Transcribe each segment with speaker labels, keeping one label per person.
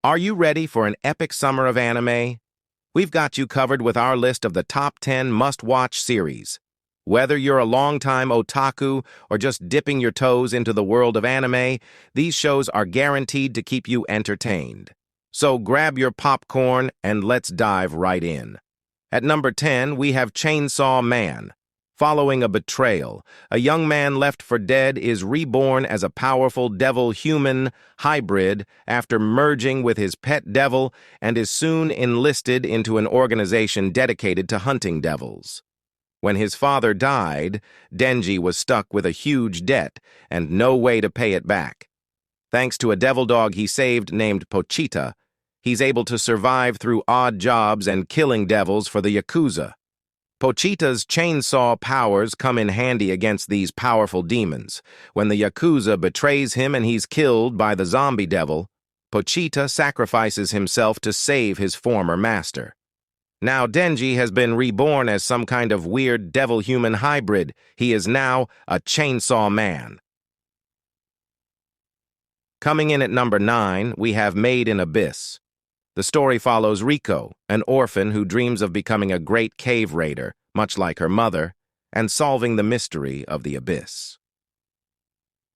Speaker 1: Are you ready for an epic summer of anime? We've got you covered with our list of the top 10 must-watch series. Whether you're a longtime otaku or just dipping your toes into the world of anime, these shows are guaranteed to keep you entertained. So grab your popcorn and let's dive right in. At number 10, we have Chainsaw Man. Following a betrayal, a young man left for dead is reborn as a powerful devil-human hybrid after merging with his pet devil and is soon enlisted into an organization dedicated to hunting devils. When his father died, Denji was stuck with a huge debt and no way to pay it back. Thanks to a devil dog he saved named Pochita, he's able to survive through odd jobs and killing devils for the Yakuza. Pochita's chainsaw powers come in handy against these powerful demons. When the Yakuza betrays him and he's killed by the zombie devil, Pochita sacrifices himself to save his former master. Now Denji has been reborn as some kind of weird devil-human hybrid. He is now a chainsaw man. Coming in at number 9, we have Made in Abyss. The story follows Riko, an orphan who dreams of becoming a great cave raider, much like her mother, and solving the mystery of the Abyss.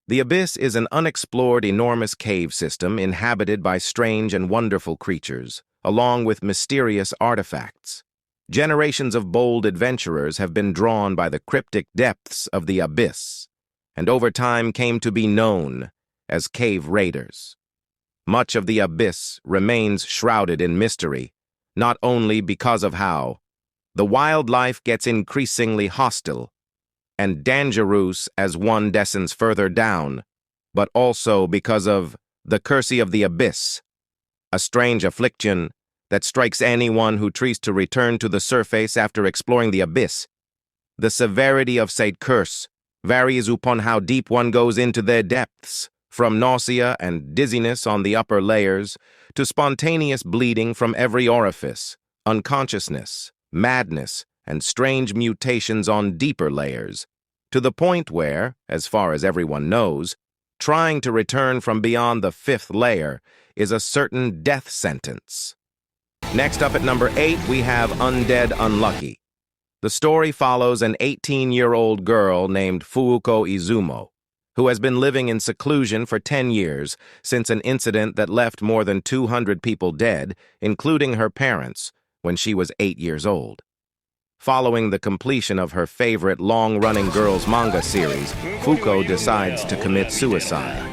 Speaker 1: The Abyss is an unexplored, enormous cave system inhabited by strange and wonderful creatures, along with mysterious artifacts. Generations of bold adventurers have been drawn by the cryptic depths of the Abyss, and over time came to be known as cave raiders. Much of the Abyss remains shrouded in mystery, not only because of how the wildlife gets increasingly hostile and dangerous as one descends further down, but also because of the curse of the Abyss, a strange affliction that strikes anyone who tries to return to the surface after exploring the Abyss. The severity of said curse varies upon how deep one goes into their depths, from nausea and dizziness on the upper layers to spontaneous bleeding from every orifice, unconsciousness, madness, and strange mutations on deeper layers, to the point where, as far as everyone knows, trying to return from beyond the 5th layer is a certain death sentence. Next up at number 8, we have Undead Unlucky. The story follows an 18-year-old girl named Fuuko Izumo, who has been living in seclusion for 10 years since an incident that left more than 200 people dead, including her parents, when she was 8 years old. Following the completion of her favorite long-running girls' manga series, Fuuko decides to commit suicide.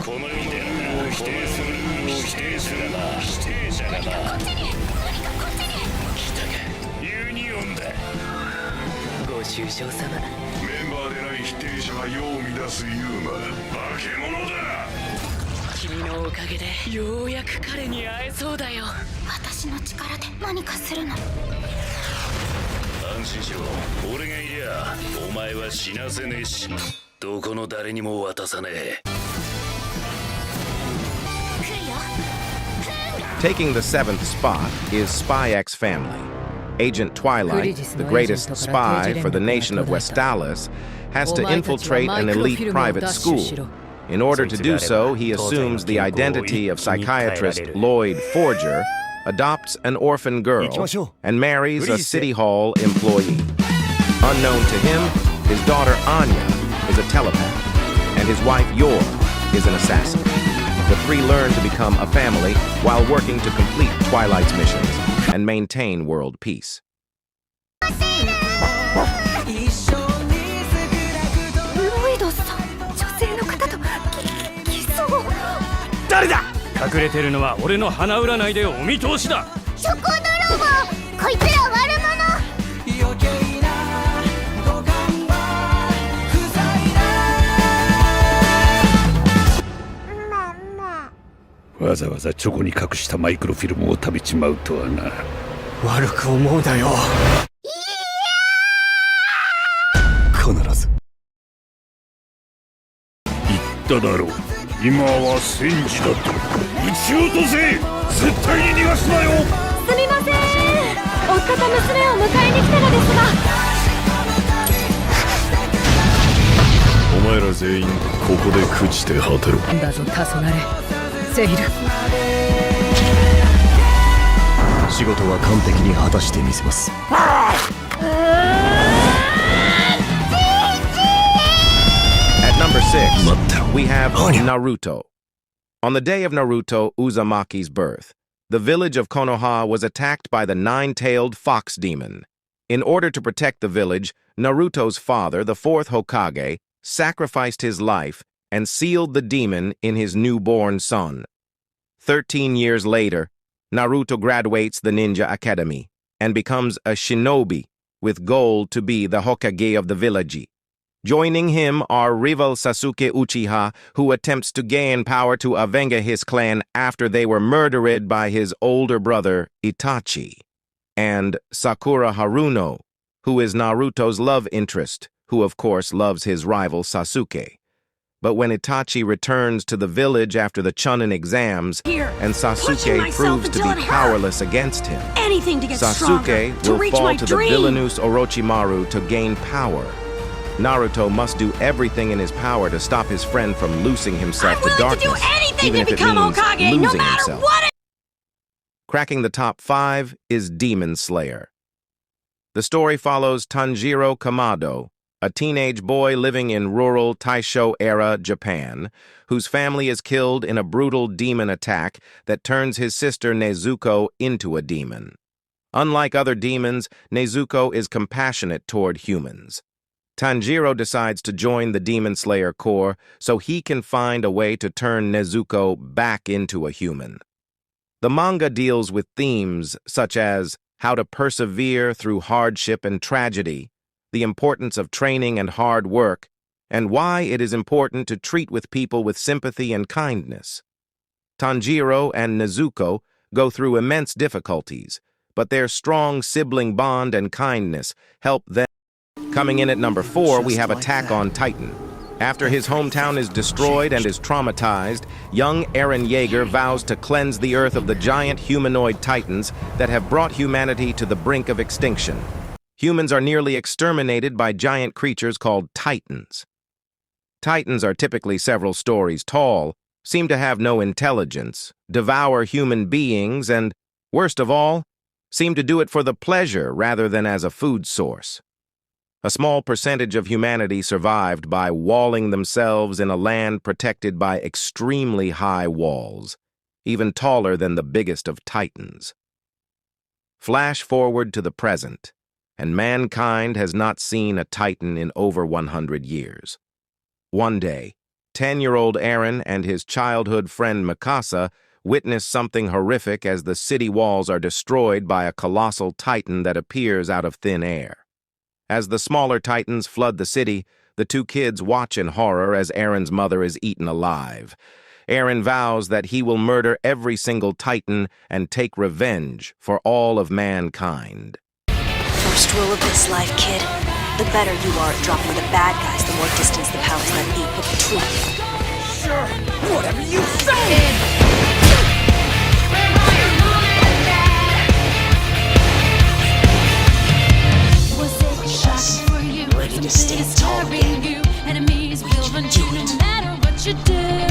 Speaker 1: Taking the 7th spot is Spy X Family. Agent Twilight, the greatest spy for the nation of Westalis, has to infiltrate an elite private school. In order to do so, he assumes the identity of psychiatrist Lloyd Forger, adopts an orphan girl, and marries a City Hall employee. Unknown to him, his daughter Anya is a telepath, and his wife Yor is an assassin. The three learn to become a family while working to complete Twilight's missions and maintain world peace.
Speaker 2: 誰だ？隠れてるのは俺の鼻占いでお見通しだ。
Speaker 3: チョコ泥棒、こいつら悪者。余計な五感は臭いな。
Speaker 4: わざわざチョコに隠したマイクロフィルムを食べちまうとはな。
Speaker 2: 悪く思うなよ。
Speaker 4: 必ず。言っただろう。今は戦時だと。撃ち落とせ。絶対に逃がすなよ。
Speaker 3: すみません。夫と娘を迎えに来たのですが。
Speaker 4: お前ら全員ここで朽ちて果てろ。
Speaker 5: だぞ黄昏セイル。事は完璧に果たしてみせます。
Speaker 1: At number 6, we have Naruto. On the day of Naruto Uzumaki's birth, the village of Konoha was attacked by the nine-tailed fox demon. In order to protect the village, Naruto's father, the fourth Hokage, sacrificed his life and sealed the demon in his newborn son. 13 years later, Naruto graduates the Ninja Academy and becomes a shinobi with goal to be the Hokage of the village. Joining him are rival Sasuke Uchiha, who attempts to gain power to avenge his clan after they were murdered by his older brother Itachi, and Sakura Haruno, who is Naruto's love interest, who of course loves his rival Sasuke. But when Itachi returns to the village after the Chunin exams, and Sasuke proves to be powerless against him, Sasuke will fall to the villainous Orochimaru to gain power. Naruto must do everything in his power to stop his friend from losing himself to darkness, even if it means losing himself. Cracking the top 5 is Demon Slayer. The story follows Tanjiro Kamado, a teenage boy living in rural Taisho-era Japan, whose family is killed in a brutal demon attack that turns his sister Nezuko into a demon. Unlike other demons, Nezuko is compassionate toward humans. Tanjiro decides to join the Demon Slayer Corps so he can find a way to turn Nezuko back into a human. The manga deals with themes such as how to persevere through hardship and tragedy, the importance of training and hard work, and why it is important to treat with people with sympathy and kindness. Tanjiro and Nezuko go through immense difficulties, but their strong sibling bond and kindness help them. Coming in at number 4, we have Attack on Titan. After his hometown is destroyed and is traumatized, young Eren Yeager vows to cleanse the earth of the giant humanoid titans that have brought humanity to the brink of extinction. Humans are nearly exterminated by giant creatures called titans. Titans are typically several stories tall, seem to have no intelligence, devour human beings, and, worst of all, seem to do it for the pleasure rather than as a food source. A small percentage of humanity survived by walling themselves in a land protected by extremely high walls, even taller than the biggest of titans. Flash forward to the present, and mankind has not seen a titan in over 100 years. One day, 10-year-old Eren and his childhood friend Mikasa witness something horrific as the city walls are destroyed by a colossal titan that appears out of thin air. As the smaller titans flood the city, the two kids watch in horror as Eren's mother is eaten alive. Eren vows that he will murder every single titan and take revenge for all of mankind.
Speaker 6: First rule of this life, kid. The better you are at dropping the bad guys, the more distance the powers that be put between you.
Speaker 2: Sure, whatever you say!
Speaker 6: Ready to stand tall again.
Speaker 3: Enemies will run you no matter what you do.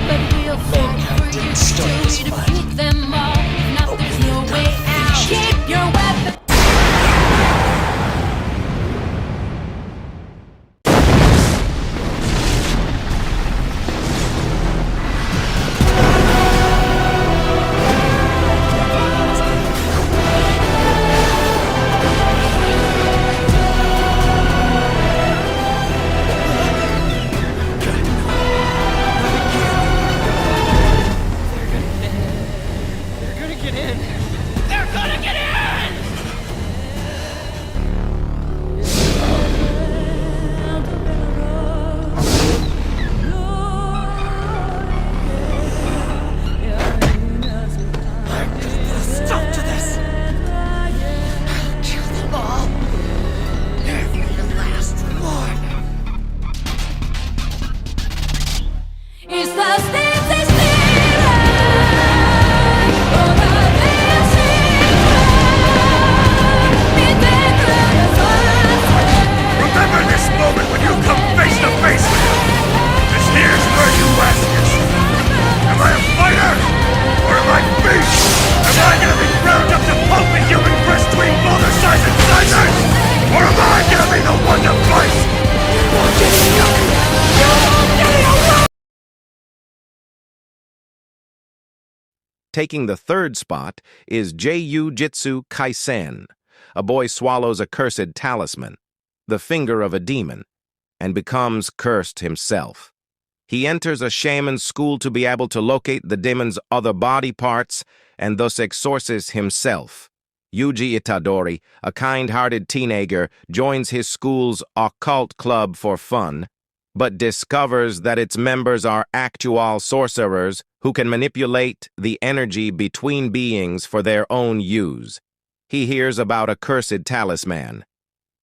Speaker 3: But we'll fight for you to defeat them all. If not, there's no way out. Keep your weapon.
Speaker 1: Taking the third spot is Jitsu Kaisen. A boy swallows a cursed talisman, the finger of a demon, and becomes cursed himself. He enters a shaman school to be able to locate the demon's other body parts and thus exorcise himself. Yuji Itadori, a kind-hearted teenager, joins his school's occult club for fun, but discovers that its members are actual sorcerers who can manipulate the energy between beings for their own use. He hears about a cursed talisman,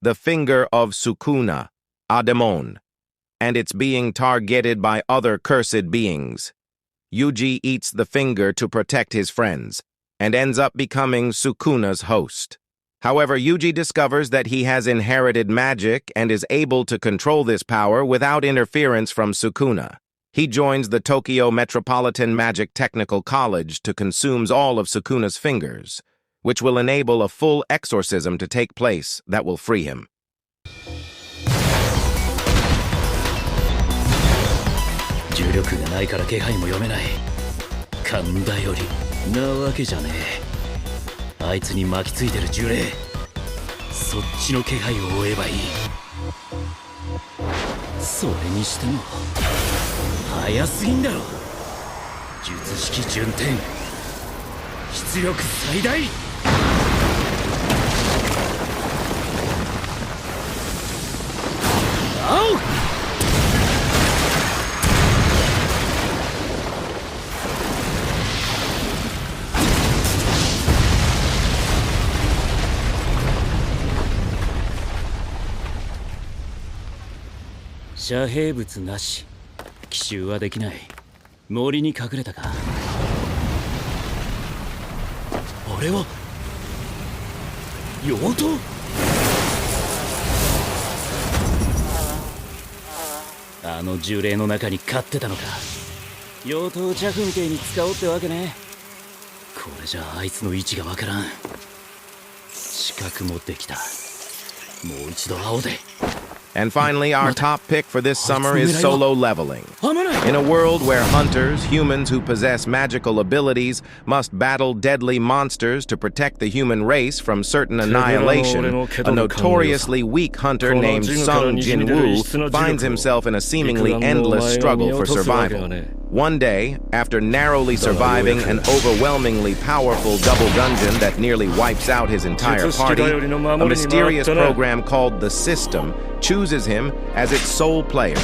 Speaker 1: the finger of Sukuna, a demon, and it's being targeted by other cursed beings. Yuji eats the finger to protect his friends, and ends up becoming Sukuna's host. However, Yuji discovers that he has inherited magic and is able to control this power without interference from Sukuna. He joins the Tokyo Metropolitan Magic Technical College to consume all of Sukuna's fingers, which will enable a full exorcism to take place that will free him.
Speaker 5: 重力がないから気配も読めない。神頼りなわけじゃねえ。あいつに巻きついてる呪霊、そっちの気配を追えばいい。それにしても早すぎんだろ。術式順転、出力最大。青！遮蔽物なし、奇襲はできない。森に隠れたか。あれは妖刀。あの呪霊の中に飼ってたのか。妖刀着みてえに使おうってわけね。これじゃあいつの位置がわからん。資格もできた。もう一度青で。
Speaker 1: And finally, our top pick for this summer is solo leveling. In a world where hunters, humans who possess magical abilities, must battle deadly monsters to protect the human race from certain annihilation, a notoriously weak hunter named Sung Jin-woo finds himself in a seemingly endless struggle for survival. One day, after narrowly surviving an overwhelmingly powerful double dungeon that nearly wipes out his entire party, a mysterious program called the System chooses him as its sole player,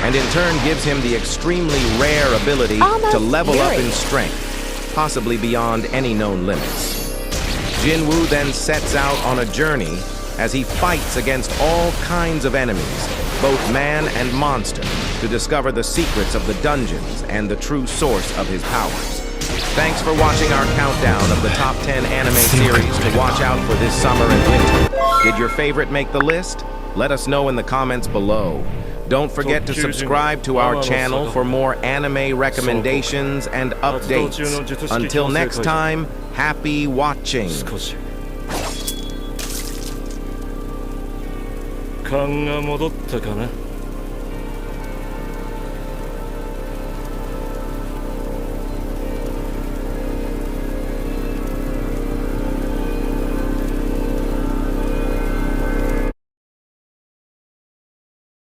Speaker 1: and in turn gives him the extremely rare ability to level up in strength, possibly beyond any known limits. Jin-woo then sets out on a journey as he fights against all kinds of enemies, both man and monster, to discover the secrets of the dungeons and the true source of his powers. Thanks for watching our countdown of the top 10 anime series to watch out for this summer and winter. Did your favorite make the list? Let us know in the comments below. Don't forget to subscribe to our channel for more anime recommendations and updates. Until next time, happy watching!
Speaker 2: 勘が戻ったかな。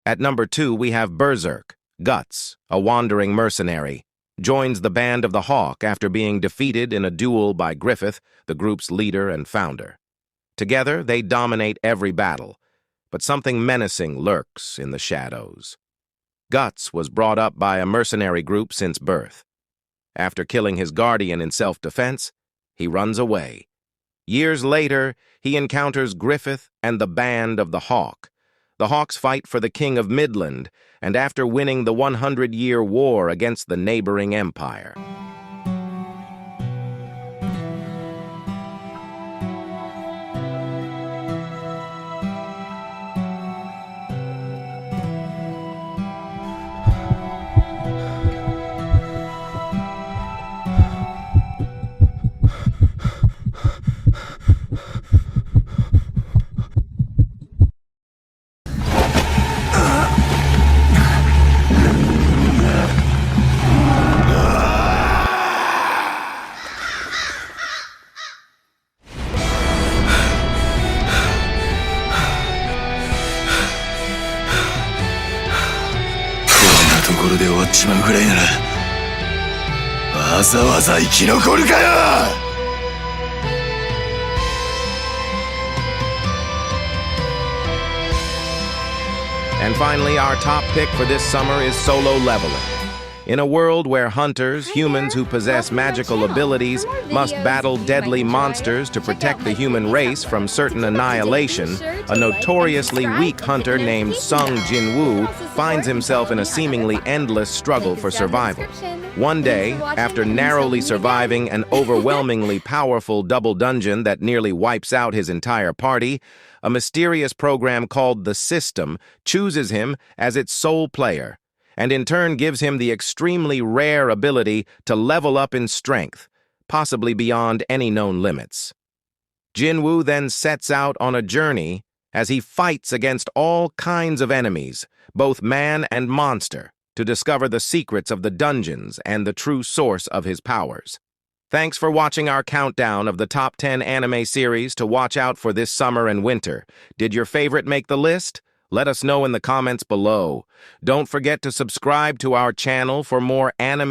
Speaker 1: At number 2, we have Berserk. Guts, a wandering mercenary, joins the Band of the Hawk after being defeated in a duel by Griffith, the group's leader and founder. Together, they dominate every battle, but something menacing lurks in the shadows. Guts was brought up by a mercenary group since birth. After killing his guardian in self-defense, he runs away. Years later, he encounters Griffith and the Band of the Hawk. The Hawks fight for the King of Midland, and after winning the 100-year war against the neighboring empire.
Speaker 7: っちまうぐらいならわざわざ生き残るかよ。
Speaker 1: And finally, our top pick for this summer is solo leveling. In a world where hunters, humans who possess magical abilities, must battle deadly monsters to protect the human race from certain annihilation, a notoriously weak hunter named Sung Jin-woo finds himself in a seemingly endless struggle for survival. One day, after narrowly surviving an overwhelmingly powerful double dungeon that nearly wipes out his entire party, a mysterious program called the System chooses him as its sole player, and in turn gives him the extremely rare ability to level up in strength, possibly beyond any known limits. Jin-woo then sets out on a journey as he fights against all kinds of enemies, both man and monster, to discover the secrets of the dungeons and the true source of his powers. Thanks for watching our countdown of the top 10 anime series to watch out for this summer and winter. Did your favorite make the list? Let us know in the comments below. Don't forget to subscribe to our channel for more anime